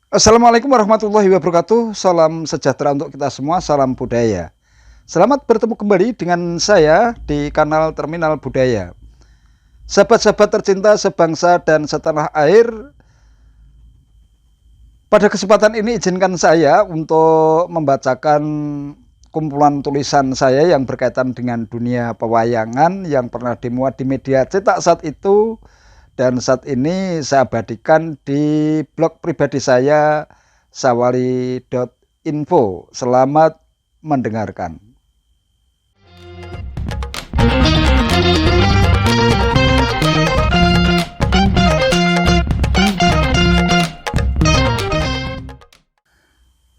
Assalamualaikum warahmatullahi wabarakatuh. Salam sejahtera untuk kita semua, salam budaya. Selamat bertemu kembali dengan saya di kanal Terminal Budaya. Sahabat-sahabat tercinta sebangsa dan setanah air, pada kesempatan ini izinkan saya untuk membacakan kumpulan tulisan saya yang berkaitan dengan dunia pewayangan yang pernah dimuat di media cetak saat itu, dan saat ini saya abadikan di blog pribadi saya sawali.info. Selamat mendengarkan.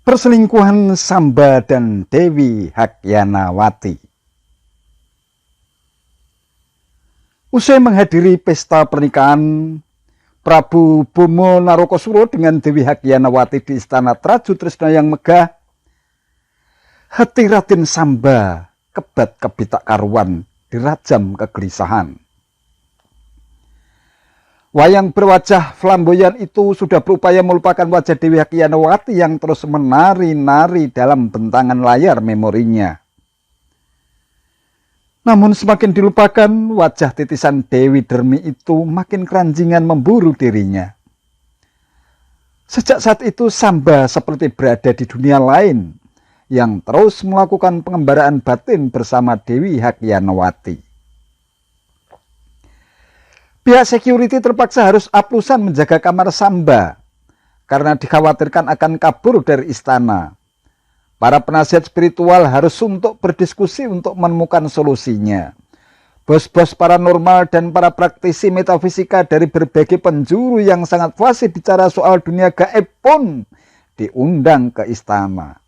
Perselingkuhan Samba dan Dewi Hakyanawati. Usai menghadiri pesta pernikahan Prabu Bomo Narokosuro dengan Dewi Hakyanawati di Istana Traju Trisna yang megah, hati Raden Samba kebat kebitak karuan, dirajam kegelisahan. Wayang berwajah flamboyan itu sudah berupaya melupakan wajah Dewi Hakyanawati yang terus menari-nari dalam bentangan layar memorinya. Namun semakin dilupakan, wajah titisan Dewi Dermi itu makin keranjingan memburu dirinya. Sejak saat itu Samba seperti berada di dunia lain yang terus melakukan pengembaraan batin bersama Dewi Hakyanawati. Pihak security terpaksa harus aplusan menjaga kamar Samba karena dikhawatirkan akan kabur dari istana. Para penasihat spiritual harus suntuk berdiskusi untuk menemukan solusinya. Bos-bos paranormal dan para praktisi metafisika dari berbagai penjuru yang sangat fasih bicara soal dunia gaib pun diundang ke istana.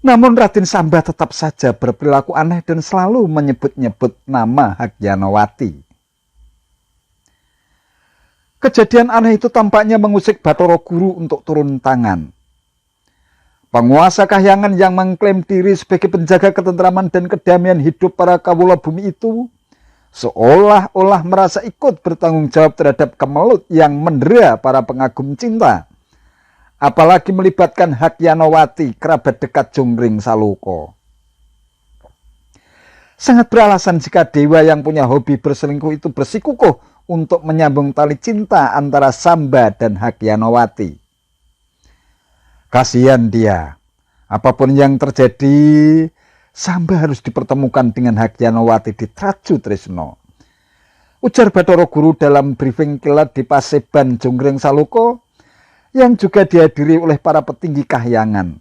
Namun Raden Samba tetap saja berperilaku aneh dan selalu menyebut-nyebut nama Hakyanawati. Kejadian aneh itu tampaknya mengusik Bathara Guru untuk turun tangan. Penguasa kahyangan yang mengklaim diri sebagai penjaga ketentraman dan kedamaian hidup para kawula bumi itu seolah-olah merasa ikut bertanggung jawab terhadap kemelut yang mendera para pengagum cinta. Apalagi melibatkan Hakyanawati, kerabat dekat Jonggring Saloko. Sangat beralasan jika dewa yang punya hobi berselingkuh itu bersikukuh untuk menyambung tali cinta antara Samba dan Hakyanawati. Kasihan dia, apapun yang terjadi, Samba harus dipertemukan dengan Hakyanawati di Traju Trisno. Ujar Bathara Guru dalam briefing kilat di Paseban Jonggring Saloko, yang juga dihadiri oleh para petinggi kahyangan.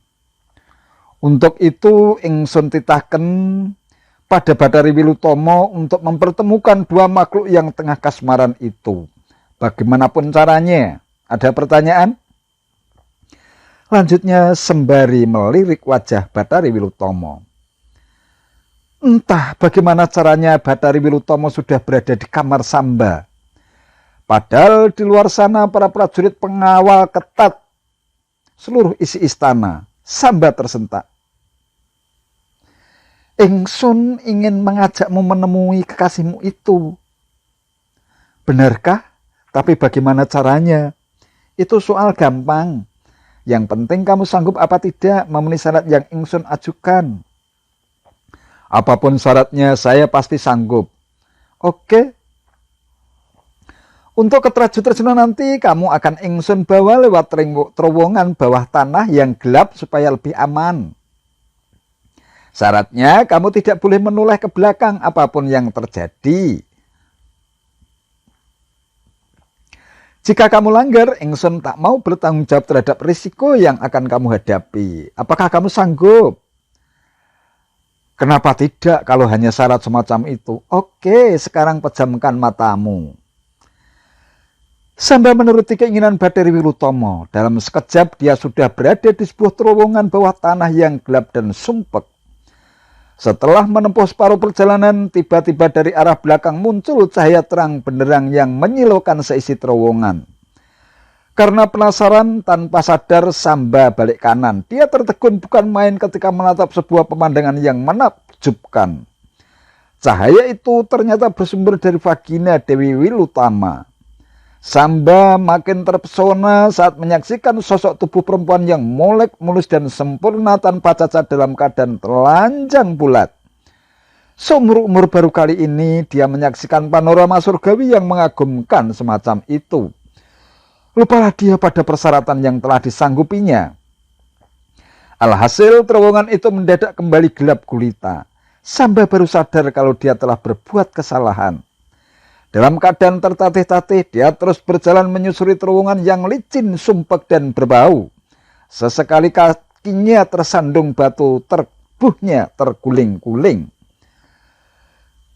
Untuk itu ingsun titahken pada Bathari Wilutomo untuk mempertemukan dua makhluk yang tengah kasmaran itu. Bagaimanapun caranya. Ada pertanyaan? Lanjutnya sembari melirik wajah Bathari Wilutomo. Entah bagaimana caranya Bathari Wilutomo sudah berada di kamar Samba. Padahal di luar sana para prajurit pengawal ketat seluruh isi istana. Samba tersentak. Ingsun ingin mengajakmu menemui kekasihmu itu. Benarkah? Tapi bagaimana caranya? Itu soal gampang. Yang penting kamu sanggup apa tidak memenuhi syarat yang ingsun ajukan. Apapun syaratnya saya pasti sanggup. Oke. Untuk ke Traju Trisno nanti kamu akan ingsun bawa lewat terowongan bawah tanah yang gelap supaya lebih aman. Syaratnya kamu tidak boleh menoleh ke belakang apapun yang terjadi. Jika kamu langgar, ingsun tak mau bertanggung jawab terhadap risiko yang akan kamu hadapi. Apakah kamu sanggup? Kenapa tidak kalau hanya syarat semacam itu? Oke, sekarang pejamkan matamu. Samba menuruti keinginan Bathari Wilutomo. Dalam sekejap dia sudah berada di sebuah terowongan bawah tanah yang gelap dan sumpek. Setelah menempuh separuh perjalanan, tiba-tiba dari arah belakang muncul cahaya terang benderang yang menyilaukan seisi terowongan. Karena penasaran, tanpa sadar Samba balik kanan. Dia tertegun bukan main ketika menatap sebuah pemandangan yang menakjubkan. Cahaya itu ternyata bersumber dari vagina Dewi Wilutama. Samba makin terpesona saat menyaksikan sosok tubuh perempuan yang molek, mulus, dan sempurna tanpa cacat dalam keadaan telanjang bulat. Seumur-umur baru kali ini dia menyaksikan panorama surgawi yang mengagumkan semacam itu. Lupalah dia pada persyaratan yang telah disanggupinya. Alhasil terowongan itu mendadak kembali gelap gulita. Samba baru sadar kalau dia telah berbuat kesalahan. Dalam keadaan tertatih-tatih, dia terus berjalan menyusuri terowongan yang licin, sumpek, dan berbau. Sesekali kakinya tersandung batu, tubuhnya terguling-guling.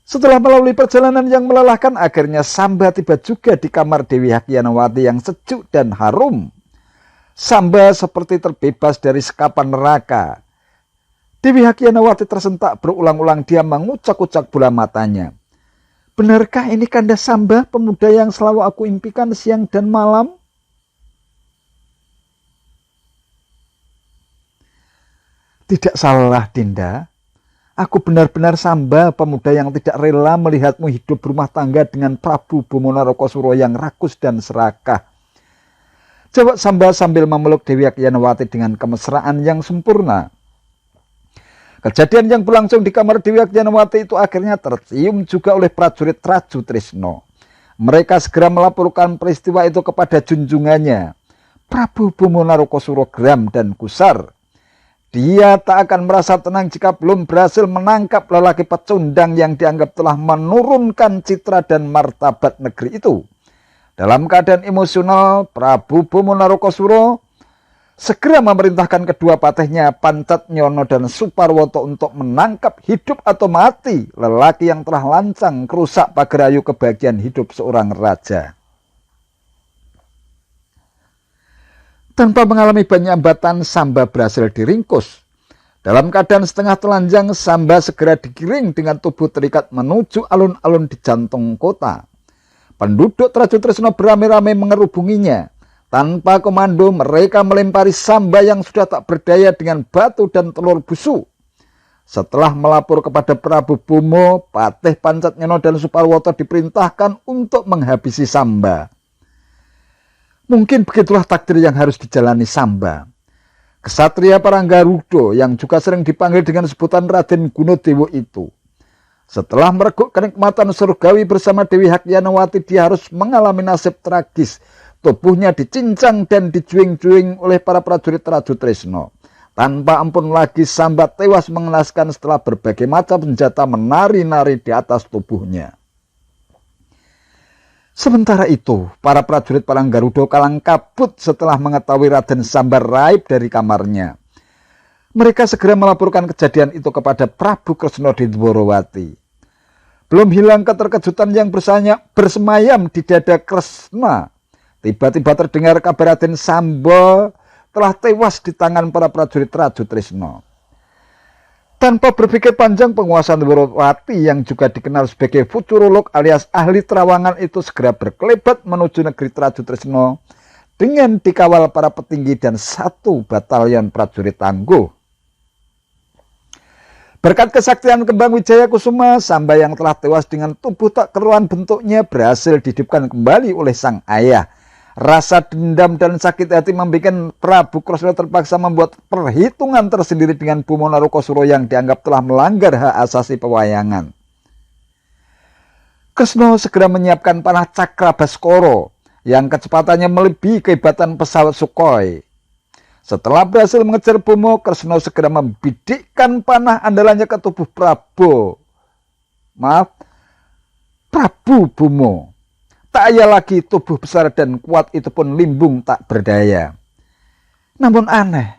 Setelah melalui perjalanan yang melelahkan, akhirnya Samba tiba juga di kamar Dewi Hakyanawati yang sejuk dan harum. Samba seperti terbebas dari sekapan neraka. Dewi Hakyanawati tersentak berulang-ulang, dia mengucak-ucak bola matanya. Benarkah ini Kanda Samba, pemuda yang selalu aku impikan siang dan malam? Tidak salah, Dinda. Aku benar-benar Samba, pemuda yang tidak rela melihatmu hidup berumah tangga dengan Prabu Bomo Narokosuro yang rakus dan serakah. Jawab Samba sambil memeluk Dewi Hakyanawati dengan kemesraan yang sempurna. Kejadian yang berlangsung di kamar Dewi Hakyanawati itu akhirnya tercium juga oleh prajurit Raju Trisno. Mereka segera melaporkan peristiwa itu kepada junjungannya, Prabu Bomo Narokosuro geram dan gusar. Dia tak akan merasa tenang jika belum berhasil menangkap lelaki pecundang yang dianggap telah menurunkan citra dan martabat negeri itu. Dalam keadaan emosional, Prabu Bomo Narokosuro segera memerintahkan kedua patihnya Pancatnyono dan Suparwoto untuk menangkap hidup atau mati lelaki yang telah lancang kerusak pagerayu kebahagiaan hidup seorang raja. Tanpa mengalami banyak hambatan, Samba berhasil diringkus. Dalam keadaan setengah telanjang, Samba segera digiring dengan tubuh terikat menuju alun-alun di jantung kota. Penduduk Raju Trisno beramai-ramai mengerubunginya. Tanpa komando, mereka melempari Samba yang sudah tak berdaya dengan batu dan telur busuk. Setelah melapor kepada Prabu Bomo, Patih Pancatnyono dan Suparwoto diperintahkan untuk menghabisi Samba. Mungkin begitulah takdir yang harus dijalani Samba. Kesatria Paranggarudo yang juga sering dipanggil dengan sebutan Raden Gunodewo itu. Setelah mereguk kenikmatan surgawi bersama Dewi Hakyanawati, dia harus mengalami nasib tragis. Tubuhnya dicincang dan dijuing-juing oleh para prajurit Raju Trisno. Tanpa ampun lagi Samba tewas mengenaskan setelah berbagai macam senjata menari-nari di atas tubuhnya. Sementara itu, para prajurit Paranggarudo kalang kabut setelah mengetahui Raden Samba raib dari kamarnya. Mereka segera melaporkan kejadian itu kepada Prabu Kresna di Dworowati. Belum hilang keterkejutan yang bersemayam di dada Kresna. Tiba-tiba terdengar kabar Raden Samba telah tewas di tangan para prajurit Raju Trisno. Tanpa berpikir panjang, penguasa Dworowati yang juga dikenal sebagai futurolog alias ahli terawangan itu segera berkelebat menuju negeri Raju Trisno dengan dikawal para petinggi dan 1 batalion prajurit tangguh. Berkat kesaktian Kembang Wijaya Kusuma, Samba yang telah tewas dengan tubuh tak keruan bentuknya berhasil dihidupkan kembali oleh sang ayah. Rasa dendam dan sakit hati membuat Prabu Kresna terpaksa membuat perhitungan tersendiri dengan Bomo Narokosuro yang dianggap telah melanggar hak asasi pewayangan. Kresna segera menyiapkan panah Cakra Baskoro yang kecepatannya melebihi kehebatan pesawat Sukhoi. Setelah berhasil mengejar Bomo, Kresna segera membidikkan panah andalannya ke tubuh Prabu Bomo. Tak ada lagi tubuh besar dan kuat itu pun limbung tak berdaya. Namun aneh,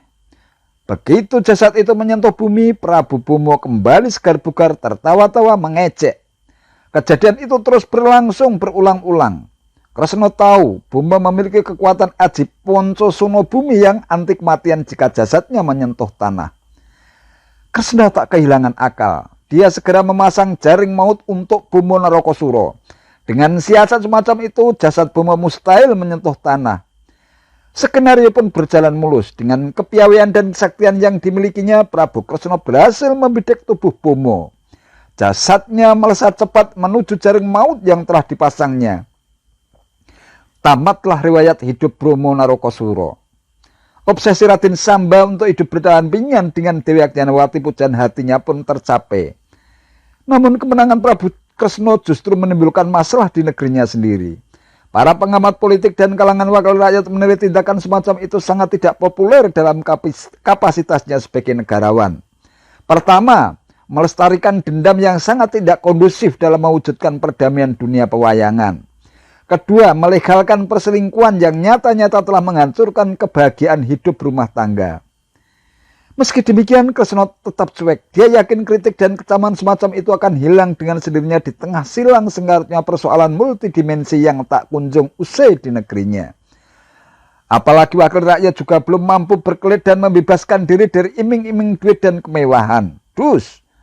begitu jasad itu menyentuh bumi, Prabu Bomo kembali segar bugar tertawa-tawa mengejek. Kejadian itu terus berlangsung berulang-ulang. Kresna tahu Bomo memiliki kekuatan aji ponco suno bumi yang anti kematian jika jasadnya menyentuh tanah. Kresna tak kehilangan akal. Dia segera memasang jaring maut untuk Bomo Narokosuro. Dengan siasat semacam itu, jasad Bomo mustahil menyentuh tanah. Skenario pun berjalan mulus. Dengan kepiawaian dan kesaktian yang dimilikinya, Prabu Kresna berhasil membidik tubuh Bomo. Jasadnya melesat cepat menuju jaring maut yang telah dipasangnya. Tamatlah riwayat hidup Bromo Narokosuro. Obsesi Raden Samba untuk hidup berdampingan dengan Dewi Agyanawati, pujaan hatinya pun tercapai. Namun kemenangan Prabu Kresna justru menimbulkan masalah di negerinya sendiri. Para pengamat politik dan kalangan wakil rakyat menilai tindakan semacam itu sangat tidak populer dalam kapasitasnya sebagai negarawan. Pertama, melestarikan dendam yang sangat tidak kondusif dalam mewujudkan perdamaian dunia pewayangan. Kedua, melegalkan perselingkuhan yang nyata-nyata telah menghancurkan kebahagiaan hidup rumah tangga. Meski demikian, Kresna tetap cuek. Dia yakin kritik dan kecaman semacam itu akan hilang dengan sendirinya di tengah silang sengkarutnya persoalan multidimensi yang tak kunjung usai di negerinya. Apalagi wakil rakyat juga belum mampu berkelit dan membebaskan diri dari iming-iming duit dan kemewahan.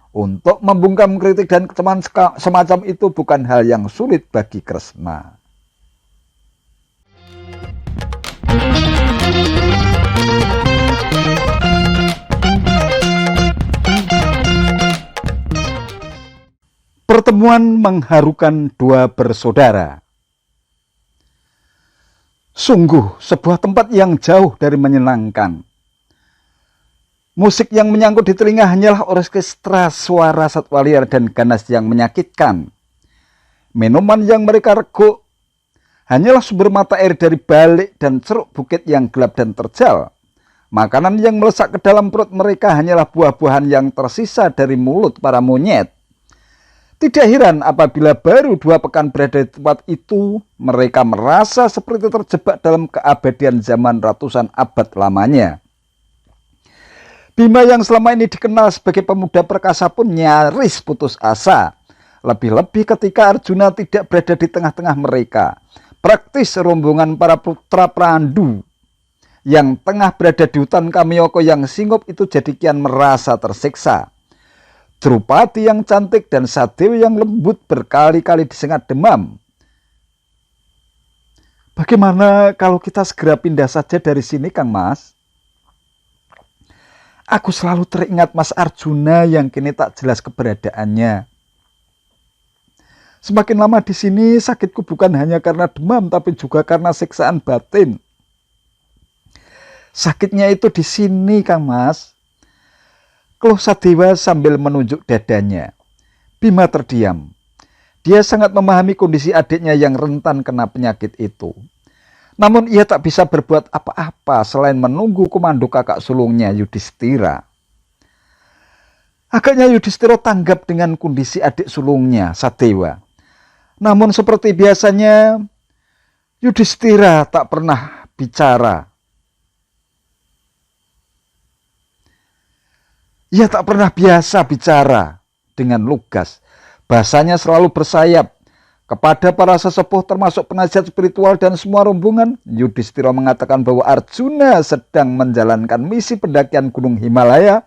Untuk membungkam kritik dan kecaman semacam itu bukan hal yang sulit bagi Kresna. Pertemuan mengharukan dua bersaudara. Sungguh sebuah tempat yang jauh dari menyenangkan. Musik yang menyangkut di telinga hanyalah orkestra suara satwa liar dan ganas yang menyakitkan. Minuman yang mereka reguk hanyalah sumber mata air dari balik dan ceruk bukit yang gelap dan terjal. Makanan yang melesak ke dalam perut mereka hanyalah buah-buahan yang tersisa dari mulut para monyet. Tidak heran apabila baru 2 pekan berada di tempat itu, mereka merasa seperti terjebak dalam keabadian zaman ratusan abad lamanya. Bima yang selama ini dikenal sebagai pemuda perkasa pun nyaris putus asa. Lebih-lebih ketika Arjuna tidak berada di tengah-tengah mereka. Praktis rombongan para putra Prandu yang tengah berada di hutan Kamyoko yang singgup itu jadi kian merasa tersiksa. Drupadi yang cantik dan Sadewi yang lembut berkali-kali disengat demam. Bagaimana kalau kita segera pindah saja dari sini, Kang Mas? Aku selalu teringat Mas Arjuna yang kini tak jelas keberadaannya. Semakin lama di sini, sakitku bukan hanya karena demam, tapi juga karena siksaan batin. Sakitnya itu di sini, Kang Mas. Keluh Sadewa sambil menunjuk dadanya. Bima terdiam. Dia sangat memahami kondisi adiknya yang rentan kena penyakit itu. Namun ia tak bisa berbuat apa-apa selain menunggu komando kakak sulungnya Yudhistira. Agaknya Yudhistira tanggap dengan kondisi adik sulungnya, Sadewa. Namun seperti biasanya, Yudhistira tak pernah bicara. Ia tak pernah biasa bicara dengan lugas. Bahasanya selalu bersayap. Kepada para sesepuh termasuk penasihat spiritual dan semua rombongan, Yudhistira mengatakan bahwa Arjuna sedang menjalankan misi pendakian Gunung Himalaya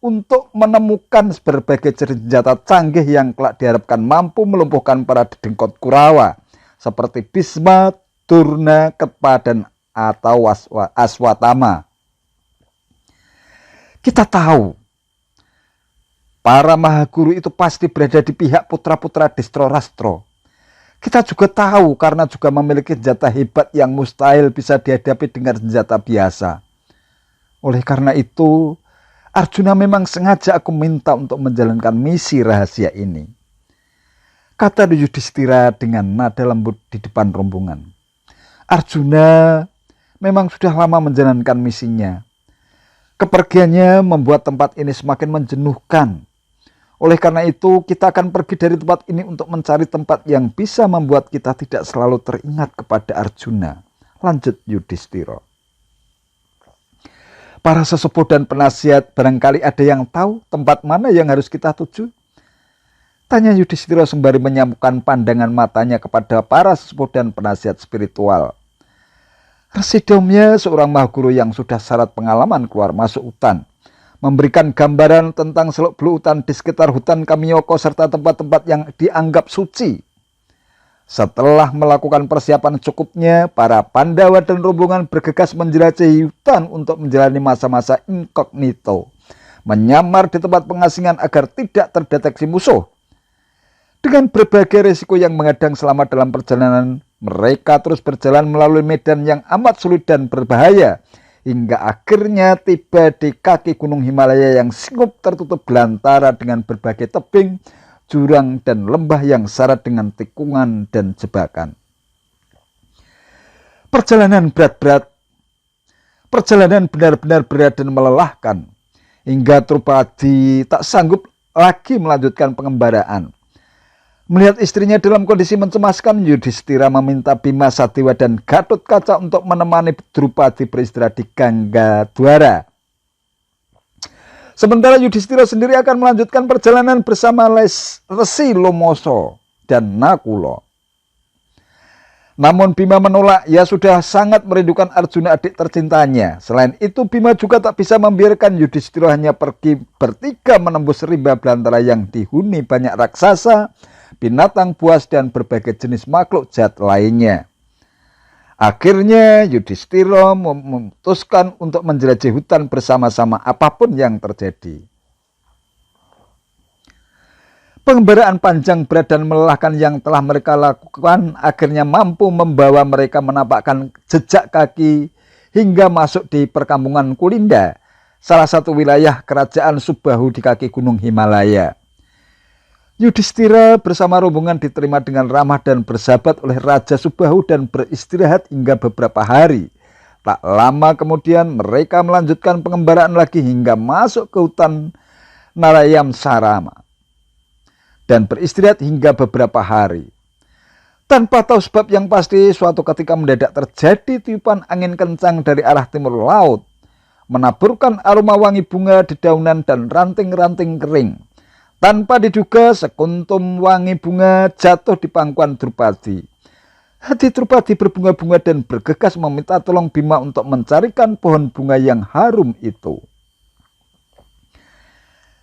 untuk menemukan berbagai senjata canggih yang kelak diharapkan mampu melumpuhkan para dedengkot Kurawa seperti Bhisma, Durna, Ketpa, dan atau Aswatama. Kita tahu para mahaguru itu pasti berada di pihak putra-putra Distro-Rastro. Kita juga tahu karena juga memiliki senjata hebat yang mustahil bisa dihadapi dengan senjata biasa. Oleh karena itu, Arjuna memang sengaja aku minta untuk menjalankan misi rahasia ini. Kata Yudhistira dengan nada lembut di depan rombongan. Arjuna memang sudah lama menjalankan misinya. Kepergiannya membuat tempat ini semakin menjenuhkan. Oleh karena itu, kita akan pergi dari tempat ini untuk mencari tempat yang bisa membuat kita tidak selalu teringat kepada Arjuna. Lanjut Yudhistira. Para sesepuh dan penasihat barangkali ada yang tahu tempat mana yang harus kita tuju? Tanya Yudhistira sembari menyambungkan pandangan matanya kepada para sesepuh dan penasihat spiritual. Residomnya seorang mahaguru yang sudah syarat pengalaman keluar masuk hutan. Memberikan gambaran tentang seluk-beluk hutan di sekitar hutan Kamyoko serta tempat-tempat yang dianggap suci. Setelah melakukan persiapan cukupnya, para Pandawa dan rombongan bergegas menjelajahi hutan untuk menjalani masa-masa inkognito. Menyamar di tempat pengasingan agar tidak terdeteksi musuh. Dengan berbagai risiko yang menghadang selama dalam perjalanan, Mereka terus berjalan melalui medan yang amat sulit dan berbahaya, hingga akhirnya tiba di kaki Gunung Himalaya yang singgup tertutup belantara dengan berbagai tebing, jurang, dan lembah yang syarat dengan tikungan dan jebakan. Perjalanan benar-benar berat dan melelahkan, hingga Drupadi tak sanggup lagi melanjutkan pengembaraan. Melihat istrinya dalam kondisi mencemaskan, Yudhistira meminta Bima, Sadewa, dan Gatotkaca untuk menemani Drupadi beristirahat di Ganggadwara. Sementara Yudhistira sendiri akan melanjutkan perjalanan bersama Resi Lomoso dan Nakula. Namun Bima menolak, ia sudah sangat merindukan Arjuna, adik tercintanya. Selain itu, Bima juga tak bisa membiarkan Yudhistira hanya pergi bertiga menembus rimba belantara yang dihuni banyak raksasa, binatang buas, dan berbagai jenis makhluk jahat lainnya. Akhirnya Yudhistira memutuskan untuk menjelajahi hutan bersama-sama apapun yang terjadi. Pengembaraan panjang, berat, dan melelahkan yang telah mereka lakukan akhirnya mampu membawa mereka menampakkan jejak kaki hingga masuk di perkampungan Kulinda, salah satu wilayah kerajaan Subahu di kaki Gunung Himalaya. Yudhistira bersama rombongan diterima dengan ramah dan bersahabat oleh Raja Subahu dan beristirahat hingga beberapa hari. Tak lama kemudian mereka melanjutkan pengembaraan lagi hingga masuk ke hutan Narayam Sarama dan beristirahat hingga beberapa hari. Tanpa tahu sebab yang pasti, suatu ketika mendadak terjadi tiupan angin kencang dari arah timur laut, menaburkan aroma wangi bunga, dedaunan, dan ranting-ranting kering. Tanpa diduga, sekuntum wangi bunga jatuh di pangkuan Drupadi. Hati Drupadi berbunga-bunga dan bergegas meminta tolong Bima untuk mencarikan pohon bunga yang harum itu.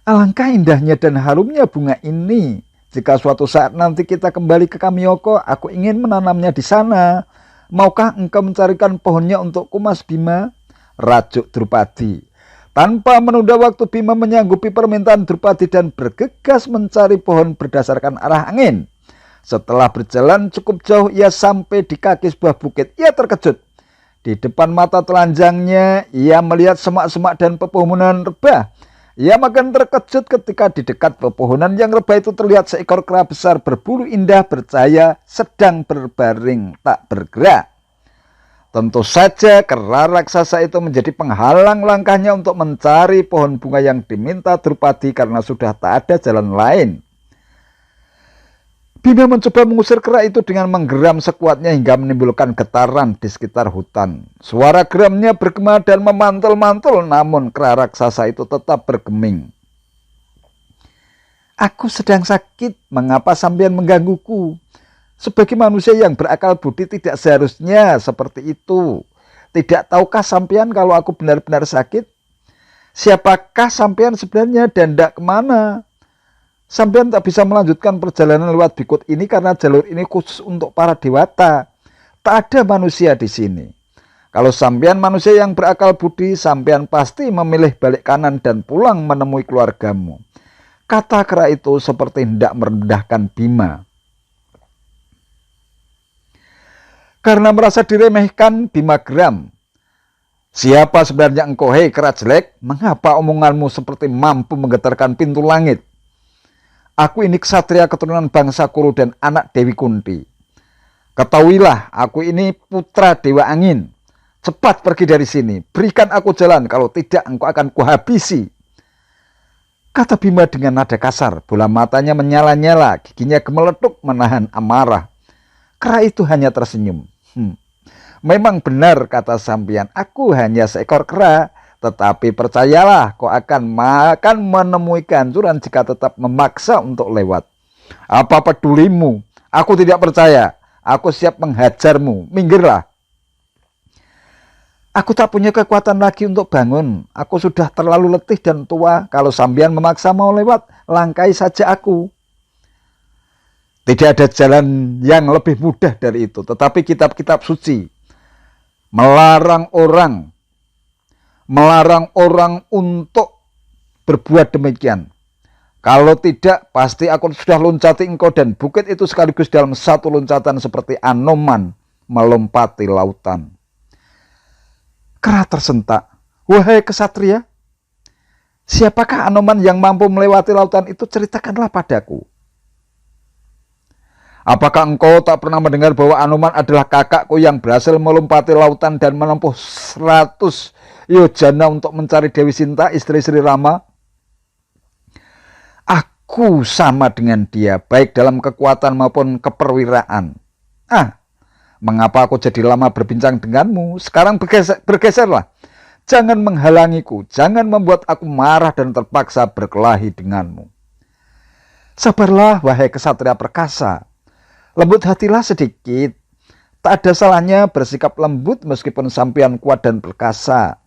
Alangkah indahnya dan harumnya bunga ini. Jika suatu saat nanti kita kembali ke Kamyoko, aku ingin menanamnya di sana. Maukah engkau mencarikan pohonnya untukku, Mas Bima? Rajuk Drupadi. Tanpa menunda waktu, Bima menyanggupi permintaan Drupadi dan bergegas mencari pohon berdasarkan arah angin. Setelah berjalan cukup jauh, ia sampai di kaki sebuah bukit. Ia terkejut. Di depan mata telanjangnya, ia melihat semak-semak dan pepohonan rebah. Ia makin terkejut ketika di dekat pepohonan yang rebah itu terlihat seekor kera besar berbulu indah bercahaya sedang berbaring tak bergerak. Tentu saja kera raksasa itu menjadi penghalang langkahnya untuk mencari pohon bunga yang diminta Drupadi karena sudah tak ada jalan lain. Bima mencoba mengusir kera itu dengan menggeram sekuatnya hingga menimbulkan getaran di sekitar hutan. Suara geramnya bergema dan memantul-mantul, namun kera raksasa itu tetap bergeming. Aku sedang sakit, mengapa sampean menggangguku? Sebagai manusia yang berakal budi tidak seharusnya seperti itu. Tidak tahukah sampean kalau aku benar-benar sakit? Siapakah sampean sebenarnya dan hendak kemana? Sampean tak bisa melanjutkan perjalanan lewat Bikut ini karena jalur ini khusus untuk para dewata. Tak ada manusia di sini. Kalau sampean manusia yang berakal budi, sampean pasti memilih balik kanan dan pulang menemui keluargamu. Kata kera itu seperti hendak merendahkan Bima. Karena merasa diremehkan, Bima geram. Siapa sebenarnya engkau, hei kera jelek? Mengapa omonganmu seperti mampu menggetarkan pintu langit? Aku ini ksatria keturunan bangsa Kuru dan anak Dewi Kunti. Ketahuilah, aku ini putra Dewa Angin. Cepat pergi dari sini, berikan aku jalan, kalau tidak engkau akan kuhabisi. Kata Bima dengan nada kasar, bola matanya menyala-nyala, giginya gemeletuk menahan amarah. Kera itu hanya tersenyum. Memang benar kata sampean, aku hanya seekor kera, tetapi percayalah kau akan menemui kehancuran jika tetap memaksa untuk lewat. Apa pedulimu? Aku tidak percaya. Aku siap menghajarmu. Minggirlah. Aku tak punya kekuatan lagi untuk bangun. Aku sudah terlalu letih dan tua. Kalau sampean memaksa mau lewat, langkai saja aku. Tidak ada jalan yang lebih mudah dari itu. Tetapi kitab-kitab suci melarang orang untuk berbuat demikian. Kalau tidak, pasti aku sudah loncati engkau dan bukit itu sekaligus dalam satu loncatan seperti Anoman melompati lautan. Kera tersentak. Wahai kesatria, siapakah Anoman yang mampu melewati lautan itu? Ceritakanlah padaku. Apakah engkau tak pernah mendengar bahwa Anoman adalah kakakku yang berhasil melompati lautan dan menempuh 100 yojana untuk mencari Dewi Sinta, istri Sri Rama? Aku sama dengan dia, baik dalam kekuatan maupun keperwiraan. Mengapa aku jadi lama berbincang denganmu? Sekarang bergeserlah. Jangan menghalangiku, jangan membuat aku marah dan terpaksa berkelahi denganmu. Sabarlah, wahai kesatria perkasa. Lembut hatilah sedikit. Tak ada salahnya bersikap lembut meskipun sampean kuat dan perkasa.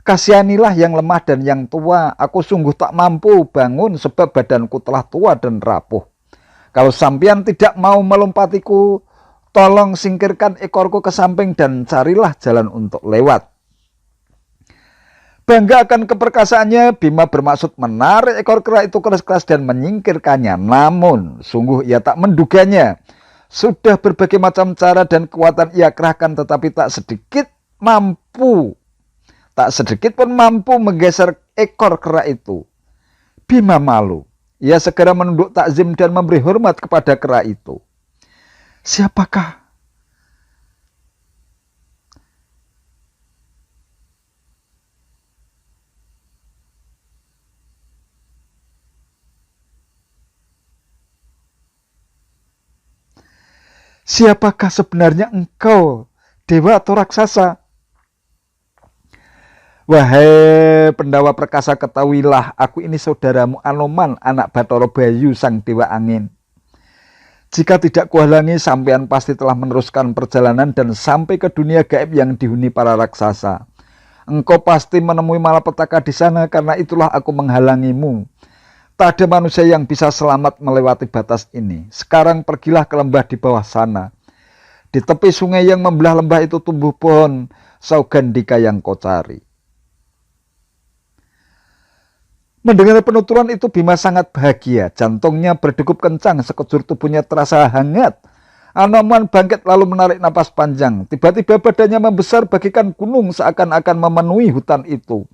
Kasihanilah yang lemah dan yang tua. Aku sungguh tak mampu bangun sebab badanku telah tua dan rapuh. Kalau sampean tidak mau melompatiku, tolong singkirkan ekorku ke samping dan carilah jalan untuk lewat. Bangga akan keperkasaannya, Bima bermaksud menarik ekor kera itu keras-keras dan menyingkirkannya. Namun, sungguh ia tak menduganya. Sudah berbagai macam cara dan kekuatan ia kerahkan, tetapi tak sedikit pun mampu menggeser ekor kera itu. Bima malu. Ia segera menunduk takzim dan memberi hormat kepada kera itu. Siapakah sebenarnya engkau, dewa atau raksasa? Wahai Pendawa perkasa, ketahuilah, aku ini saudaramu Anoman, anak Bathara Bayu, sang dewa angin. Jika tidak kuhalangi, sampean pasti telah meneruskan perjalanan dan sampai ke dunia gaib yang dihuni para raksasa. Engkau pasti menemui malapetaka di sana, karena itulah aku menghalangimu. Tak ada manusia yang bisa selamat melewati batas ini. Sekarang pergilah ke lembah di bawah sana. Di tepi sungai yang membelah lembah itu tumbuh pohon Saugandika yang kau cari. Mendengar penuturan itu, Bima sangat bahagia. Jantungnya berdegup kencang, sekejur tubuhnya terasa hangat. Anoman bangkit lalu menarik napas panjang. Tiba-tiba badannya membesar bagikan gunung, seakan-akan memenuhi hutan itu.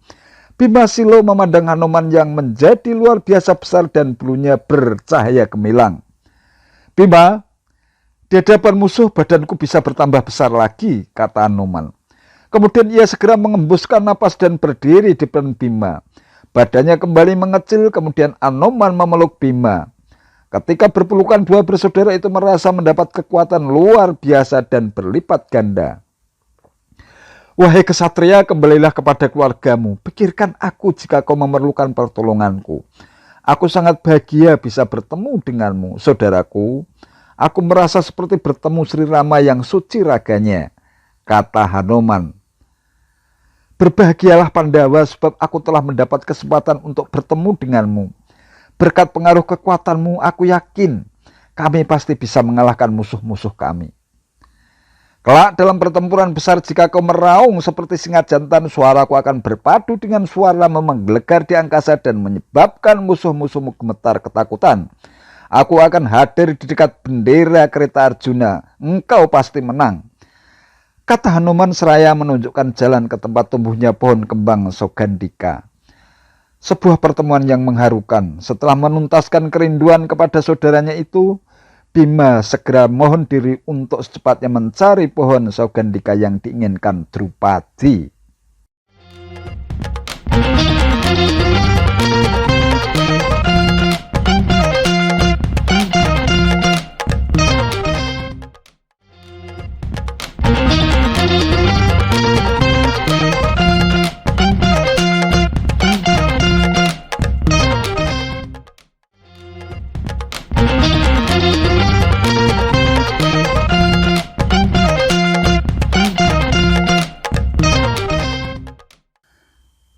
Bima Silo memandang Anoman yang menjadi luar biasa besar dan bulunya bercahaya gemilang. Bima, di hadapan musuh badanku bisa bertambah besar lagi, kata Anoman. Kemudian ia segera mengembuskan napas dan berdiri di depan Bima. Badannya kembali mengecil, kemudian Anoman memeluk Bima. Ketika berpelukan, dua bersaudara itu merasa mendapat kekuatan luar biasa dan berlipat ganda. Wahai kesatria, kembalilah kepada keluargamu. Pikirkan aku jika kau memerlukan pertolonganku. Aku sangat bahagia bisa bertemu denganmu, saudaraku. Aku merasa seperti bertemu Sri Rama yang suci raganya, kata Hanoman. Berbahagialah Pandawa, sebab aku telah mendapat kesempatan untuk bertemu denganmu. Berkat pengaruh kekuatanmu, aku yakin kami pasti bisa mengalahkan musuh-musuh kami. Kelak dalam pertempuran besar, jika kau meraung seperti singa jantan, suaraku akan berpadu dengan suara menggelegar di angkasa dan menyebabkan musuh-musuhmu gemetar ketakutan. Aku akan hadir di dekat bendera kereta Arjuna. Engkau pasti menang, kata Hanoman seraya menunjukkan jalan ke tempat tumbuhnya pohon kembang Saugandika. Sebuah pertemuan yang mengharukan. Setelah menuntaskan kerinduan kepada saudaranya itu, Bima segera mohon diri untuk secepatnya mencari pohon Saugandika yang diinginkan Drupadi.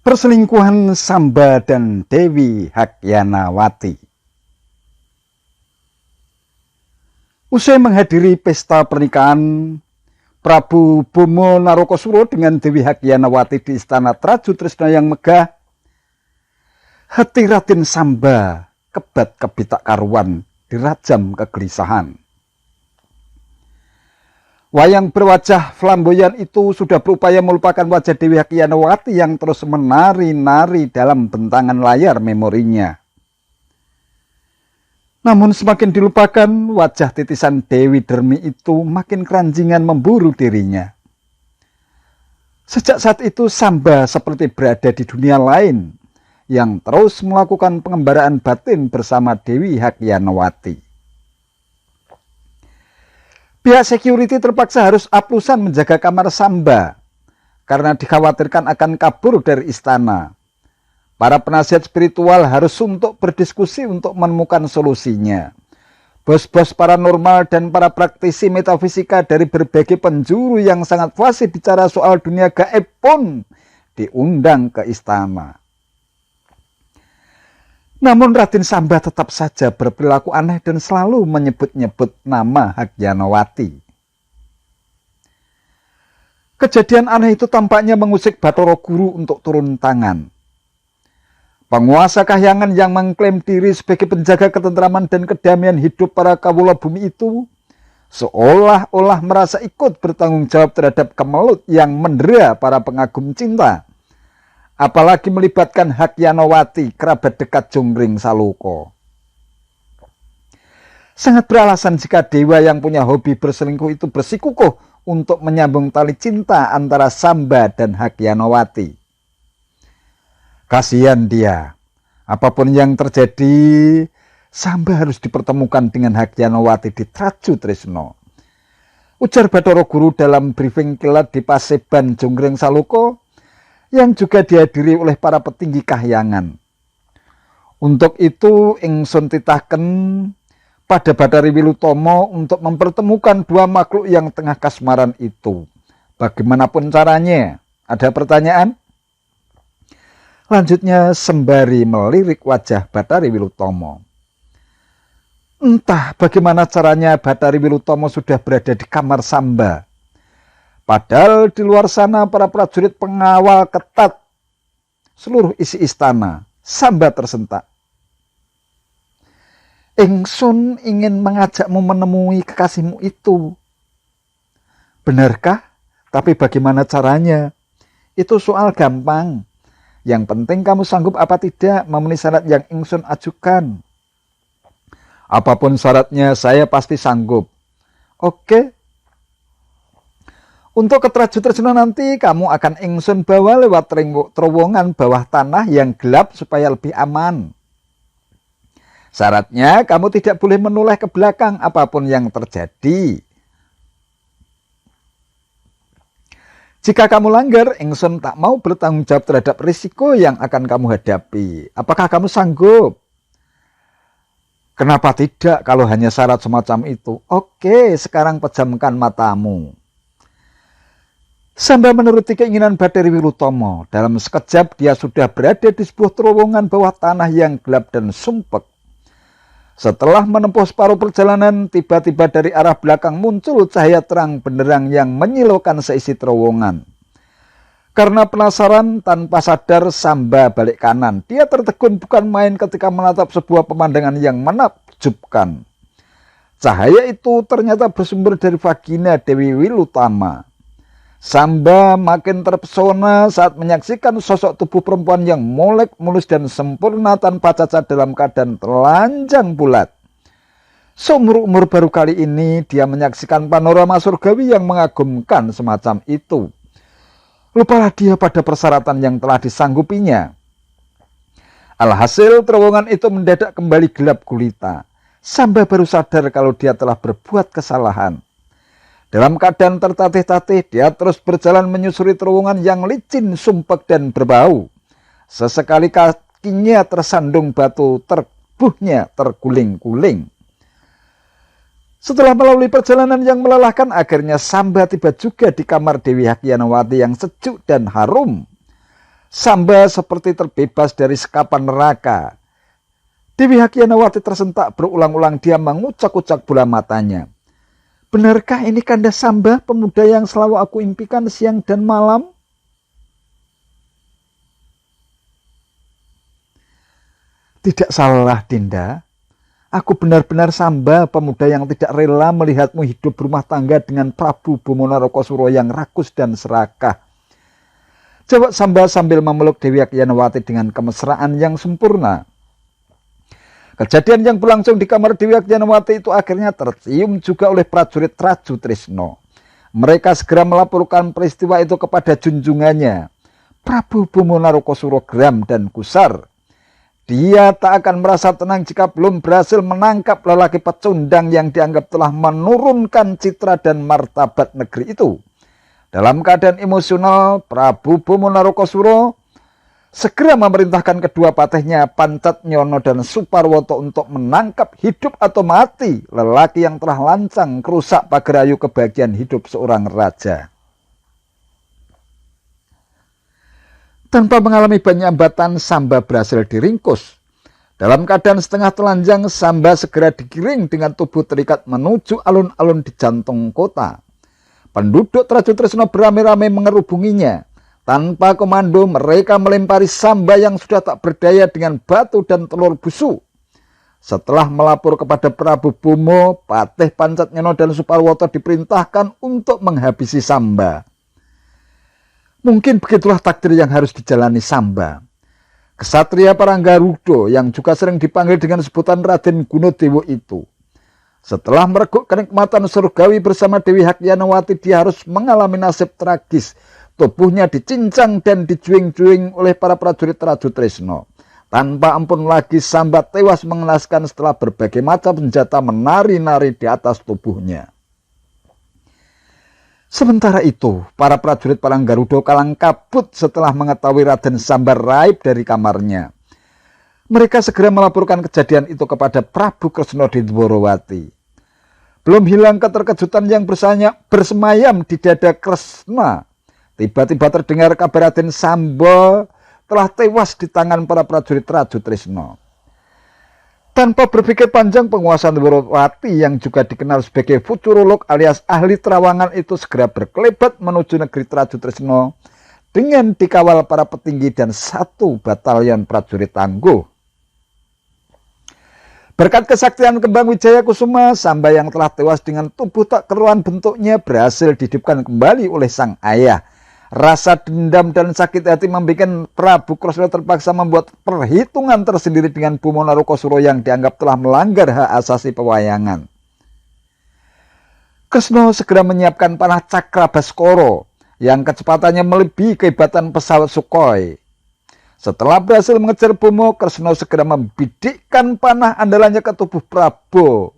Perselingkuhan Samba dan Dewi Hakyanawati. Usai menghadiri pesta pernikahan Prabu Bomo Narokosuro dengan Dewi Hakyanawati di istana Traju Trisna yang megah, hati Raden Samba kebat kebitak karuan, dirajam kegelisahan. Wayang berwajah flamboyan itu sudah berupaya melupakan wajah Dewi Hakyanawati yang terus menari-nari dalam bentangan layar memorinya. Namun semakin dilupakan, wajah titisan Dewi Dermi itu makin keranjingan memburu dirinya. Sejak saat itu Samba seperti berada di dunia lain yang terus melakukan pengembaraan batin bersama Dewi Hakyanawati. Pihak security terpaksa harus aplusan menjaga kamar Samba karena dikhawatirkan akan kabur dari istana. Para penasihat spiritual harus untuk berdiskusi untuk menemukan solusinya. Bos-bos paranormal dan para praktisi metafisika dari berbagai penjuru yang sangat fasih bicara soal dunia gaib pun diundang ke istana. Namun Raden Samba tetap saja berperilaku aneh dan selalu menyebut-nyebut nama Hakyanawati. Kejadian aneh itu tampaknya mengusik Bathara Guru untuk turun tangan. Penguasa kahyangan yang mengklaim diri sebagai penjaga ketentraman dan kedamaian hidup para kawula bumi itu seolah-olah merasa ikut bertanggung jawab terhadap kemelut yang mendera para pengagum cinta. Apalagi melibatkan Hakyanawati, kerabat dekat Jonggreng Saloka. Sangat beralasan jika dewa yang punya hobi berselingkuh itu bersikukuh untuk menyambung tali cinta antara Samba dan Hakyanawati. Kasihan dia. Apapun yang terjadi, Samba harus dipertemukan dengan Hakyanawati di Traju Trisno. Ujar Bathara Guru dalam briefing kilat di Paseban Jonggreng Saloka yang juga dihadiri oleh para petinggi kahyangan. Untuk itu ingsun titahken pada Bathari Wilutomo untuk mempertemukan dua makhluk yang tengah kasmaran itu. Bagaimanapun caranya. Ada pertanyaan? Lanjutnya sembari melirik wajah Bathari Wilutomo. Entah bagaimana caranya Bathari Wilutomo sudah berada di kamar Samba. Padahal di luar sana para prajurit pengawal ketat seluruh isi istana. Samba tersentak. Ingsun ingin mengajakmu menemui kekasihmu itu. Benarkah? Tapi bagaimana caranya? Itu soal gampang. Yang penting kamu sanggup apa tidak memenuhi syarat yang ingsun ajukan. Apapun syaratnya saya pasti sanggup. Oke. Untuk ke Traju Trisno nanti kamu akan ingsun bawa lewat terowongan bawah tanah yang gelap supaya lebih aman. Syaratnya kamu tidak boleh menoleh ke belakang apapun yang terjadi. Jika kamu langgar, ingsun tak mau bertanggung jawab terhadap risiko yang akan kamu hadapi. Apakah kamu sanggup? Kenapa tidak kalau hanya syarat semacam itu? Oke, sekarang pejamkan matamu. Samba menuruti keinginan Bathari Wilutomo. Dalam sekejap dia sudah berada di sebuah terowongan bawah tanah yang gelap dan sumpek. Setelah menempuh separuh perjalanan, tiba-tiba dari arah belakang muncul cahaya terang benderang yang menyilaukan seisi terowongan. Karena penasaran, tanpa sadar Samba balik kanan. Dia tertegun bukan main ketika menatap sebuah pemandangan yang menakjubkan. Cahaya itu ternyata bersumber dari vagina Dewi Wilutama. Samba makin terpesona saat menyaksikan sosok tubuh perempuan yang molek, mulus dan sempurna tanpa cacat dalam keadaan telanjang bulat. Seumur-umur baru kali ini dia menyaksikan panorama surgawi yang mengagumkan semacam itu. Lupalah dia pada persyaratan yang telah disanggupinya. Alhasil terowongan itu mendadak kembali gelap gulita. Samba baru sadar kalau dia telah berbuat kesalahan. Dalam keadaan tertatih-tatih, dia terus berjalan menyusuri terowongan yang licin, sumpek, dan berbau. Sesekali kakinya tersandung batu, tubuhnya terguling-guling. Setelah melalui perjalanan yang melelahkan, akhirnya Samba tiba juga di kamar Dewi Hakyanawati yang sejuk dan harum. Samba seperti terbebas dari sekapan neraka. Dewi Hakyanawati tersentak berulang-ulang, dia mengucak-ucak bola matanya. Benarkah ini Kanda Samba, pemuda yang selalu aku impikan siang dan malam? Tidak salah, Dinda. Aku benar-benar Samba, pemuda yang tidak rela melihatmu hidup berumah tangga dengan Prabu Bomo Narokosuro yang rakus dan serakah. Jawab Samba sambil memeluk Dewi Agyanawati dengan kemesraan yang sempurna. Kejadian yang berlangsung di kamar Dewi Agyanawati itu akhirnya tercium juga oleh prajurit Traju Trisno. Mereka segera melaporkan peristiwa itu kepada junjungannya, Prabu Bomo Narokosuro geram dan gusar. Dia tak akan merasa tenang jika belum berhasil menangkap lelaki pecundang yang dianggap telah menurunkan citra dan martabat negeri itu. Dalam keadaan emosional, Prabu Bomo Narokosuro segera memerintahkan kedua patihnya Pancatnyono dan Suparwoto untuk menangkap hidup atau mati lelaki yang telah lancang kerusak pagerayu kebahagiaan hidup seorang raja. Tanpa mengalami banyak hambatan, Samba berhasil diringkus. Dalam keadaan setengah telanjang, Samba segera digiring dengan tubuh terikat menuju alun-alun di jantung kota. Penduduk Traju Trisno beramai-ramai mengerubunginya. Tanpa komando, mereka melempari Samba yang sudah tak berdaya dengan batu dan telur busuk. Setelah melapor kepada Prabu Bomo, Patih Pancatnyono dan Suparwoto diperintahkan untuk menghabisi Samba. Mungkin begitulah takdir yang harus dijalani Samba. Kesatria Paranggarudo yang juga sering dipanggil dengan sebutan Raden Gunodewo itu. Setelah mereguk kenikmatan surgawi bersama Dewi Agyanawati, dia harus mengalami nasib tragis. Tubuhnya dicincang dan dijuing-juing oleh para prajurit Traju Trisno. Tanpa ampun lagi Samba tewas mengenaskan setelah berbagai macam senjata menari-nari di atas tubuhnya. Sementara itu, para prajurit Paranggarudo kalang kabut setelah mengetahui Raden Samba raib dari kamarnya. Mereka segera melaporkan kejadian itu kepada Prabu Kresna di Dwarowati. Belum hilang keterkejutan yang bersemayam di dada Kresna. Tiba-tiba terdengar kabar Raden Samba telah tewas di tangan para prajurit Traju Trisno. Tanpa berpikir panjang, penguasa Dwarowati yang juga dikenal sebagai futurolog alias ahli terawangan itu segera berkelebat menuju negeri Traju Trisno dengan dikawal para petinggi dan 1 batalion prajurit tangguh. Berkat kesaktian Kembang Wijaya Kusuma, Samba yang telah tewas dengan tubuh tak keruan bentuknya berhasil dihidupkan kembali oleh sang ayah. Rasa dendam dan sakit hati membuat Prabu Kresna terpaksa membuat perhitungan tersendiri dengan Bomo Narokosuro yang dianggap telah melanggar hak asasi pewayangan. Kresna segera menyiapkan panah Cakra Baskoro yang kecepatannya melebihi kehebatan pesawat Sukhoi. Setelah berhasil mengejar Bomo, Kresna segera membidikkan panah andalannya ke tubuh Prabu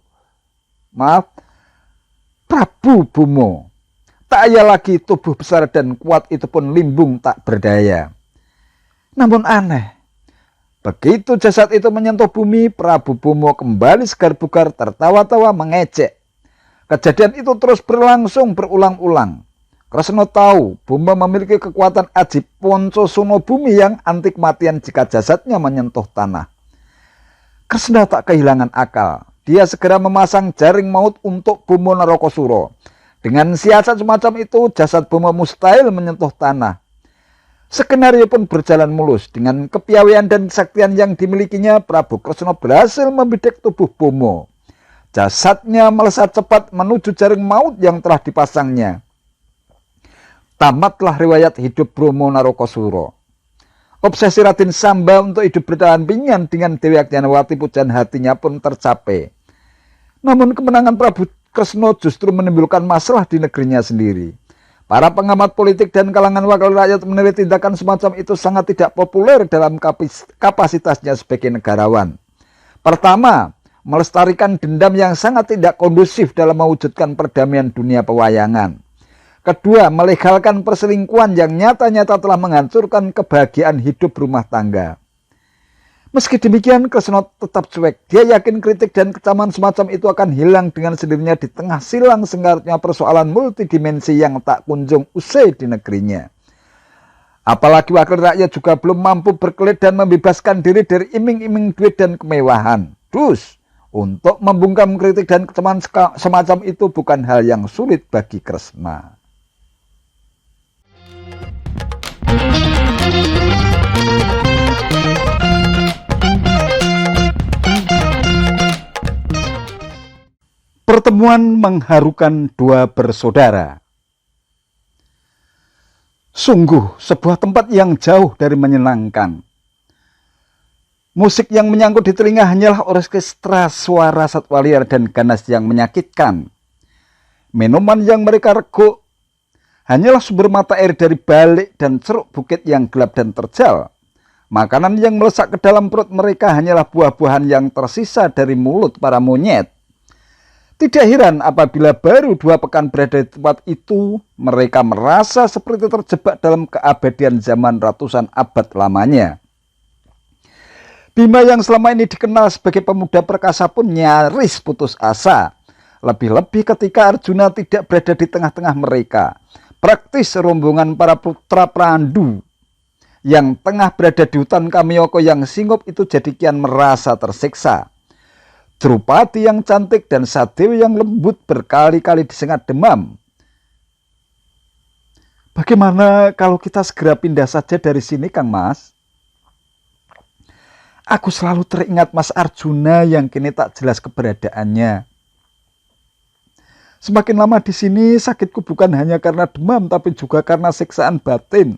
Bomo. Tak ada lagi tubuh besar dan kuat itu pun limbung tak berdaya. Namun aneh, begitu jasad itu menyentuh bumi, Prabu Bomo kembali segar bugar tertawa-tawa mengejek. Kejadian itu terus berlangsung berulang-ulang. Kresna tahu Bomo memiliki kekuatan aji ponco suno bumi yang anti kematian jika jasadnya menyentuh tanah. Kresna tak kehilangan akal. Dia segera memasang jaring maut untuk Bomo Narokosuro. Dengan siasat semacam itu, jasad Bomo mustahil menyentuh tanah. Skenario pun berjalan mulus. Dengan kepiawaian dan kesaktian yang dimilikinya, Prabu Kresna berhasil membidik tubuh Bomo. Jasadnya melesat cepat menuju jaring maut yang telah dipasangnya. Tamatlah riwayat hidup Bomo Narokosuro. Obsesi Raden Samba untuk hidup berdampingan dengan Dewi Agyanawati, pujaan hatinya pun tercapai. Namun kemenangan Prabu Kresna justru menimbulkan masalah di negerinya sendiri. Para pengamat politik dan kalangan wakil rakyat menilai tindakan semacam itu sangat tidak populer dalam kapasitasnya sebagai negarawan. Pertama, melestarikan dendam yang sangat tidak kondusif dalam mewujudkan perdamaian dunia pewayangan. Kedua, melegalkan perselingkuhan yang nyata-nyata telah menghancurkan kebahagiaan hidup rumah tangga. Meski demikian, Kresna tetap cuek. Dia yakin kritik dan kecaman semacam itu akan hilang dengan sendirinya di tengah silang sengkarutnya persoalan multidimensi yang tak kunjung usai di negerinya. Apalagi wakil rakyat juga belum mampu berkelit dan membebaskan diri dari iming-iming duit dan kemewahan. Untuk membungkam kritik dan kecaman semacam itu bukan hal yang sulit bagi Kresna. Pertemuan mengharukan dua bersaudara. Sungguh sebuah tempat yang jauh dari menyenangkan. Musik yang menyangkut di telinga hanyalah orkestra suara satwa liar dan ganas yang menyakitkan. Minuman yang mereka reguk hanyalah sumber mata air dari balik dan ceruk bukit yang gelap dan terjal. Makanan yang melesak ke dalam perut mereka hanyalah buah-buahan yang tersisa dari mulut para monyet. Tidak heran apabila baru 2 pekan berada di tempat itu, mereka merasa seperti terjebak dalam keabadian zaman ratusan abad lamanya. Bima yang selama ini dikenal sebagai pemuda perkasa pun nyaris putus asa. Lebih-lebih ketika Arjuna tidak berada di tengah-tengah mereka. Praktis rombongan para putra Prandu yang tengah berada di hutan Kamyoko yang singgup itu jadi kian merasa tersiksa. Drupadi yang cantik dan Sadewi yang lembut berkali-kali disengat demam. Bagaimana kalau kita segera pindah saja dari sini, Kang Mas? Aku selalu teringat Mas Arjuna yang kini tak jelas keberadaannya. Semakin lama di sini, sakitku bukan hanya karena demam, tapi juga karena siksaan batin.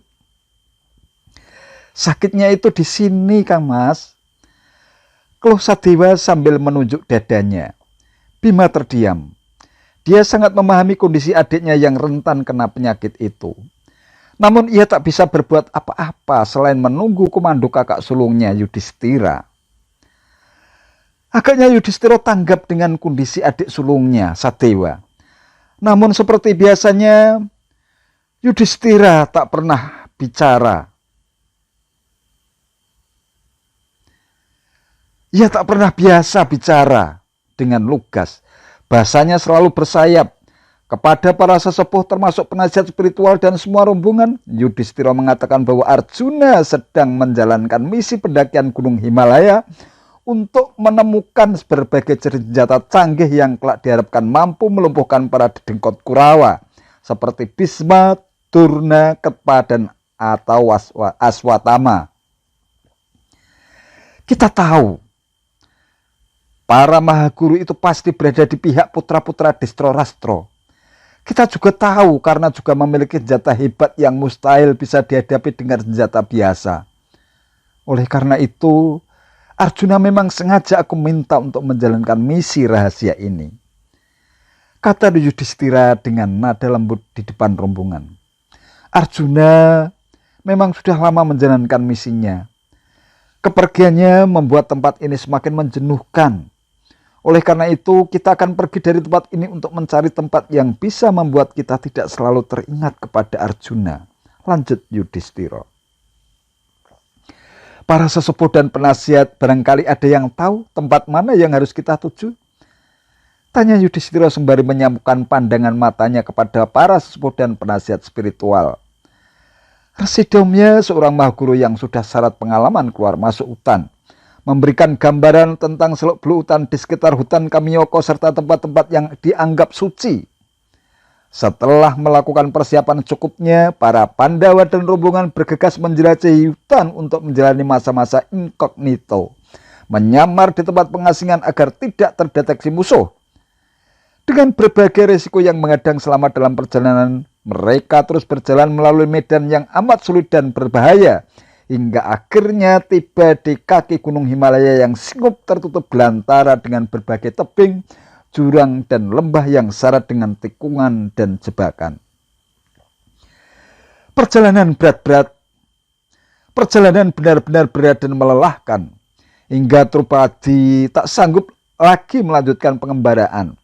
Sakitnya itu di sini, Kang Mas. Keluh Sadewa sambil menunjuk dadanya. Bima terdiam. Dia sangat memahami kondisi adiknya yang rentan kena penyakit itu. Namun ia tak bisa berbuat apa-apa selain menunggu komando kakak sulungnya Yudhistira. Agaknya Yudhistira tanggap dengan kondisi adik sulungnya, Sadewa. Namun seperti biasanya, Yudhistira tak pernah bicara. Ia tak pernah biasa bicara dengan lugas. Bahasanya selalu bersayap. Kepada para sesepuh termasuk penasihat spiritual dan semua rombongan, Yudhistira mengatakan bahwa Arjuna sedang menjalankan misi pendakian Gunung Himalaya untuk menemukan berbagai senjata canggih yang kelak diharapkan mampu melumpuhkan para dedengkot Kurawa seperti Bhisma, Durna, Ketpa, dan atau Aswatama. Kita tahu para mahaguru itu pasti berada di pihak putra-putra Dhritarashtra. Kita juga tahu karena juga memiliki senjata hebat yang mustahil bisa dihadapi dengan senjata biasa. Oleh karena itu, Arjuna memang sengaja aku minta untuk menjalankan misi rahasia ini. Kata Yudhistira dengan nada lembut di depan rombongan. Arjuna memang sudah lama menjalankan misinya. Kepergiannya membuat tempat ini semakin menjenuhkan. Oleh karena itu, kita akan pergi dari tempat ini untuk mencari tempat yang bisa membuat kita tidak selalu teringat kepada Arjuna. Lanjut Yudhistira. Para sesepuh dan penasihat barangkali ada yang tahu tempat mana yang harus kita tuju? Tanya Yudhistira sembari menyambungkan pandangan matanya kepada para sesepuh dan penasihat spiritual. Residomnya seorang mahaguru yang sudah syarat pengalaman keluar masuk hutan. Memberikan gambaran tentang seluk-beluk hutan di sekitar hutan Kamyoko serta tempat-tempat yang dianggap suci. Setelah melakukan persiapan cukupnya, para Pandawa dan rombongan bergegas menjelajahi hutan untuk menjalani masa-masa inkognito, menyamar di tempat pengasingan agar tidak terdeteksi musuh. Dengan berbagai risiko yang menghadang selama dalam perjalanan, mereka terus berjalan melalui medan yang amat sulit dan berbahaya, hingga akhirnya tiba di kaki Gunung Himalaya yang singgup tertutup belantara dengan berbagai tebing, jurang, dan lembah yang syarat dengan tikungan dan jebakan. Perjalanan benar-benar berat dan melelahkan, hingga Drupadi tak sanggup lagi melanjutkan pengembaraan.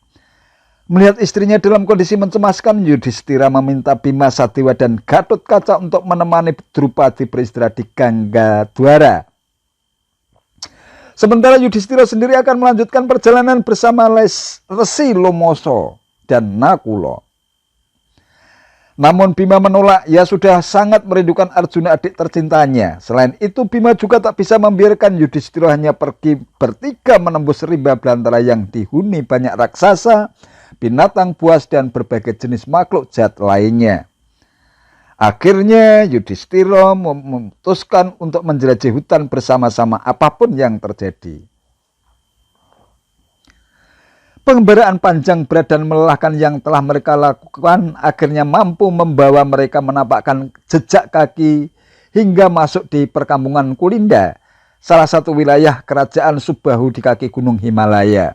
Melihat istrinya dalam kondisi mencemaskan, Yudhistira meminta Bima, Sadewa, dan Gatotkaca untuk menemani Drupadi beristirahat di Ganggadwara. Sementara Yudhistira sendiri akan melanjutkan perjalanan bersama Resi Lomoso dan Nakula. Namun Bima menolak, ia sudah sangat merindukan Arjuna adik tercintanya. Selain itu, Bima juga tak bisa membiarkan Yudhistira hanya pergi bertiga menembus rimba belantara yang dihuni banyak raksasa, binatang buas, dan berbagai jenis makhluk jahat lainnya. Akhirnya Yudhistira memutuskan untuk menjelajahi hutan bersama-sama apapun yang terjadi. Pengembaraan panjang berat dan melelahkan yang telah mereka lakukan akhirnya mampu membawa mereka menampakkan jejak kaki hingga masuk di perkampungan Kulinda, salah satu wilayah kerajaan Subahu di kaki Gunung Himalaya.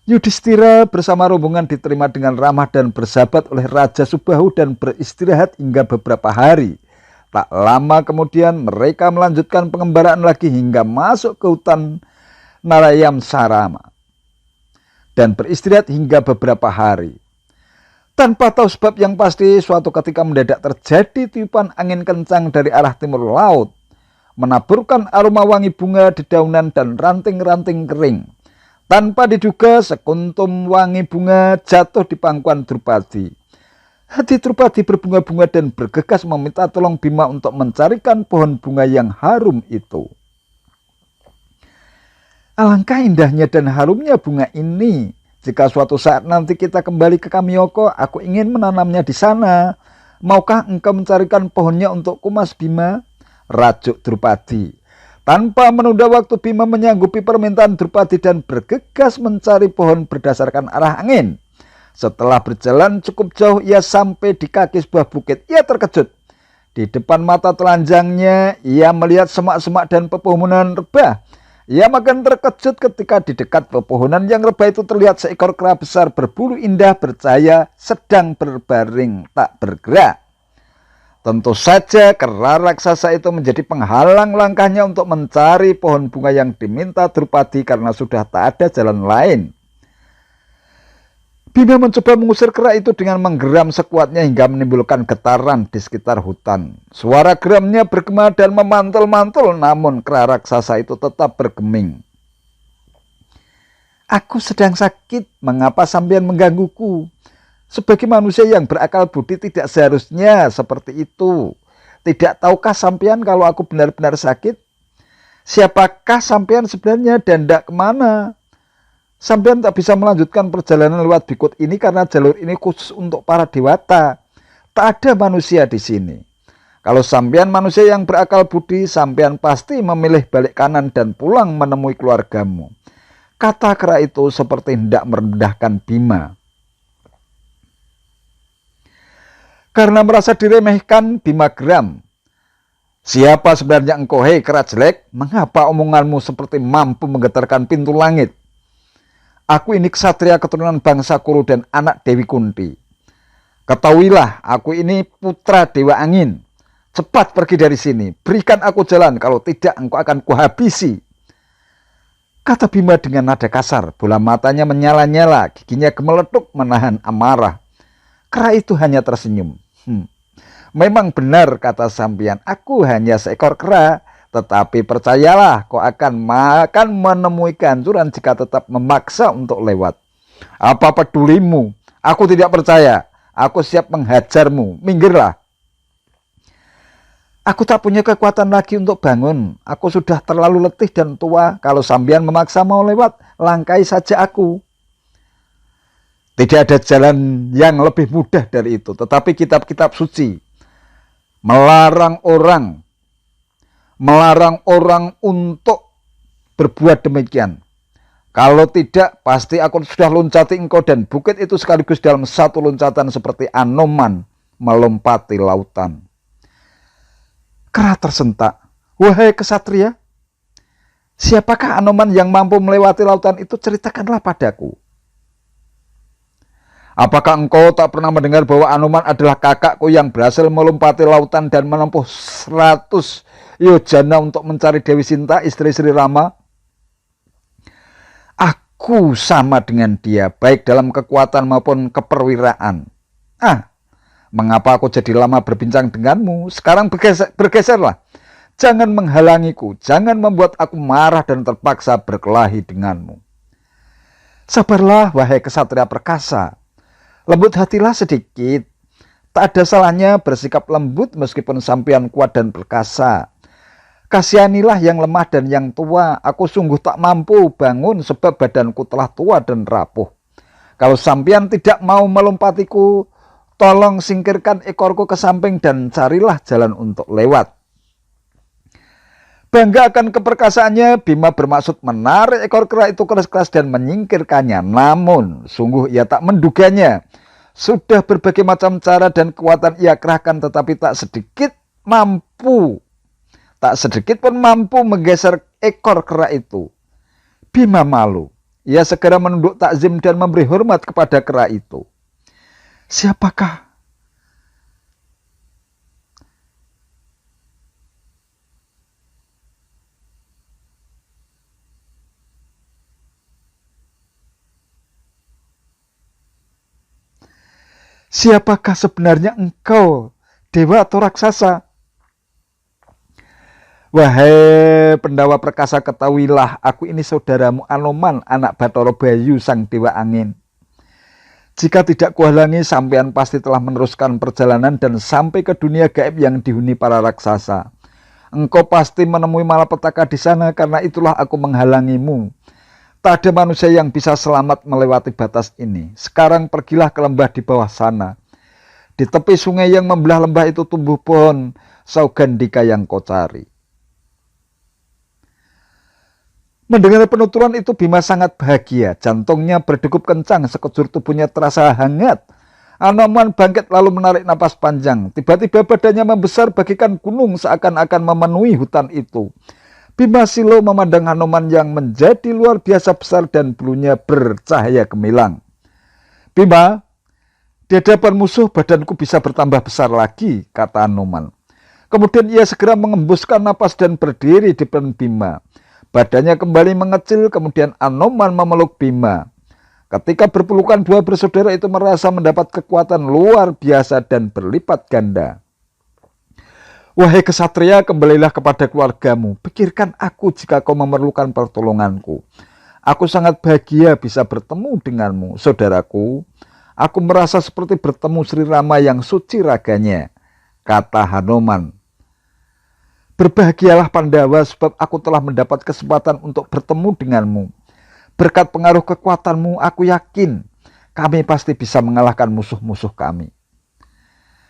Yudhistira bersama rombongan diterima dengan ramah dan bersahabat oleh Raja Subahu dan beristirahat hingga beberapa hari. Tak lama kemudian mereka melanjutkan pengembaraan lagi hingga masuk ke hutan Narayam Sarama dan beristirahat hingga beberapa hari. Tanpa tahu sebab yang pasti, suatu ketika mendadak terjadi tiupan angin kencang dari arah timur laut, menaburkan aroma wangi bunga, dedaunan, dan ranting-ranting kering. Tanpa diduga, sekuntum wangi bunga jatuh di pangkuan Drupadi. Hati Drupadi berbunga-bunga dan bergegas meminta tolong Bima untuk mencarikan pohon bunga yang harum itu. Alangkah indahnya dan harumnya bunga ini. Jika suatu saat nanti kita kembali ke Kamyoko, aku ingin menanamnya di sana. Maukah engkau mencarikan pohonnya untukku, Mas Bima? Rajuk Drupadi. Tanpa menunda waktu, Bima menyanggupi permintaan Drupadi dan bergegas mencari pohon berdasarkan arah angin. Setelah berjalan cukup jauh, ia sampai di kaki sebuah bukit. Ia terkejut. Di depan mata telanjangnya, ia melihat semak-semak dan pepohonan rebah. Ia makin terkejut ketika di dekat pepohonan yang rebah itu terlihat seekor kera besar berbulu indah bercahaya sedang berbaring tak bergerak. Tentu saja kera raksasa itu menjadi penghalang langkahnya untuk mencari pohon bunga yang diminta Drupadi karena sudah tak ada jalan lain. Bima mencoba mengusir kera itu dengan menggeram sekuatnya hingga menimbulkan getaran di sekitar hutan. Suara geramnya bergema dan memantul-mantul, namun kera raksasa itu tetap bergeming. Aku sedang sakit, mengapa sampean menggangguku? Sebagai manusia yang berakal budi tidak seharusnya seperti itu. Tidak tahukah sampean kalau aku benar-benar sakit? Siapakah sampean sebenarnya dan hendak kemana? Sampean tak bisa melanjutkan perjalanan lewat Bikut ini karena jalur ini khusus untuk para dewata. Tak ada manusia di sini. Kalau sampean manusia yang berakal budi, sampean pasti memilih balik kanan dan pulang menemui keluargamu. Kata kera itu seperti hendak merendahkan Bima. Karena merasa diremehkan, Bima geram. Siapa sebenarnya engkau, hei kera jelek? Mengapa omonganmu seperti mampu menggetarkan pintu langit? Aku ini ksatria keturunan bangsa Kuru dan anak Dewi Kunti. Ketahuilah, aku ini putra Dewa Angin. Cepat pergi dari sini, berikan aku jalan, kalau tidak engkau akan kuhabisi. Kata Bima dengan nada kasar, bola matanya menyala-nyala, giginya gemeletuk menahan amarah. Kera itu hanya tersenyum. Memang benar kata sampean, aku hanya seekor kera. Tetapi percayalah, kau akan menemui kehancuran jika tetap memaksa untuk lewat. Apa pedulimu? Aku tidak percaya. Aku siap menghajarmu. Minggirlah. Aku tak punya kekuatan lagi untuk bangun. Aku sudah terlalu letih dan tua. Kalau sampean memaksa mau lewat, langkai saja aku. Tidak ada jalan yang lebih mudah dari itu. Tetapi kitab-kitab suci melarang orang untuk berbuat demikian. Kalau tidak, pasti aku sudah loncati engkau dan bukit itu sekaligus dalam satu loncatan seperti Anoman melompati lautan. Kera tersentak. Wahai kesatria, siapakah Anoman yang mampu melewati lautan itu? Ceritakanlah padaku. Apakah engkau tak pernah mendengar bahwa Anoman adalah kakakku yang berhasil melompati lautan dan menempuh 100 yojana untuk mencari Dewi Sinta, istri Sri Rama? Aku sama dengan dia, baik dalam kekuatan maupun keperwiraan. Mengapa aku jadi lama berbincang denganmu? Sekarang bergeserlah. Jangan menghalangiku, jangan membuat aku marah dan terpaksa berkelahi denganmu. Sabarlah, wahai kesatria perkasa. Lembut hatilah sedikit. Tak ada salahnya bersikap lembut meskipun sampean kuat dan perkasa. Kasihanilah yang lemah dan yang tua. Aku sungguh tak mampu bangun sebab badanku telah tua dan rapuh. Kalau sampean tidak mau melompatiku, tolong singkirkan ekorku ke samping dan carilah jalan untuk lewat. Bangga akan keperkasaannya, Bima bermaksud menarik ekor kera itu keras-keras dan menyingkirkannya. Namun, sungguh ia tak menduganya. Sudah berbagai macam cara dan kekuatan ia kerahkan, tetapi tak sedikit pun mampu menggeser ekor kera itu. Bima malu. Ia segera menunduk takzim dan memberi hormat kepada kera itu. Siapakah Siapakah sebenarnya engkau, dewa atau raksasa? Wahai Pendawa perkasa, ketahuilah, aku ini saudaramu Anoman, anak Bathara Bayu, sang dewa angin. Jika tidak kuhalangi, sampean pasti telah meneruskan perjalanan dan sampai ke dunia gaib yang dihuni para raksasa. Engkau pasti menemui malapetaka di sana, karena itulah aku menghalangimu. Tak ada manusia yang bisa selamat melewati batas ini. Sekarang pergilah ke lembah di bawah sana. Di tepi sungai yang membelah lembah itu tumbuh pohon Saugandika yang kau cari. Mendengar penuturan itu, Bima sangat bahagia. Jantungnya berdegup kencang, sekejur tubuhnya terasa hangat. Anoman bangkit lalu menarik napas panjang. Tiba-tiba badannya membesar bagikan gunung, seakan-akan memenuhi hutan itu. Bima Silo memandang Anoman yang menjadi luar biasa besar dan bulunya bercahaya gemilang. Bima, di hadapan musuh badanku bisa bertambah besar lagi, kata Anoman. Kemudian ia segera mengembuskan napas dan berdiri di depan Bima. Badannya kembali mengecil, kemudian Anoman memeluk Bima. Ketika berpelukan, dua bersaudara itu merasa mendapat kekuatan luar biasa dan berlipat ganda. Wahai kesatria, kembalilah kepada keluargamu. Pikirkan aku jika kau memerlukan pertolonganku. Aku sangat bahagia bisa bertemu denganmu, saudaraku. Aku merasa seperti bertemu Sri Rama yang suci raganya, kata Hanoman. Berbahagialah Pandawa, sebab aku telah mendapat kesempatan untuk bertemu denganmu. Berkat pengaruh kekuatanmu, aku yakin kami pasti bisa mengalahkan musuh-musuh kami.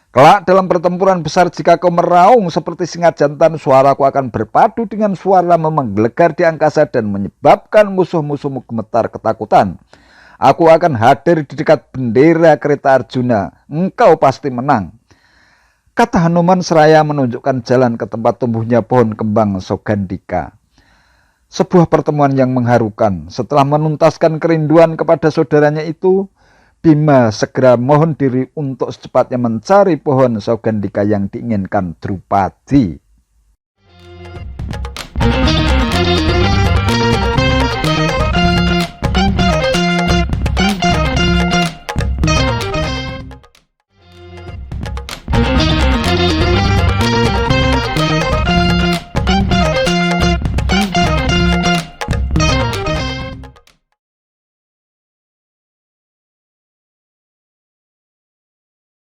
Kelak dalam pertempuran besar, jika kau meraung seperti singa jantan, suaraku akan berpadu dengan suara menggelegar di angkasa dan menyebabkan musuh-musuhmu gemetar ketakutan. Aku akan hadir di dekat bendera kereta Arjuna. Engkau pasti menang, kata Hanoman seraya menunjukkan jalan ke tempat tumbuhnya pohon kembang Saugandika. Sebuah pertemuan yang mengharukan. Setelah menuntaskan kerinduan kepada saudaranya itu, Bima segera mohon diri untuk secepatnya mencari pohon Saugandika yang diinginkan Drupadi.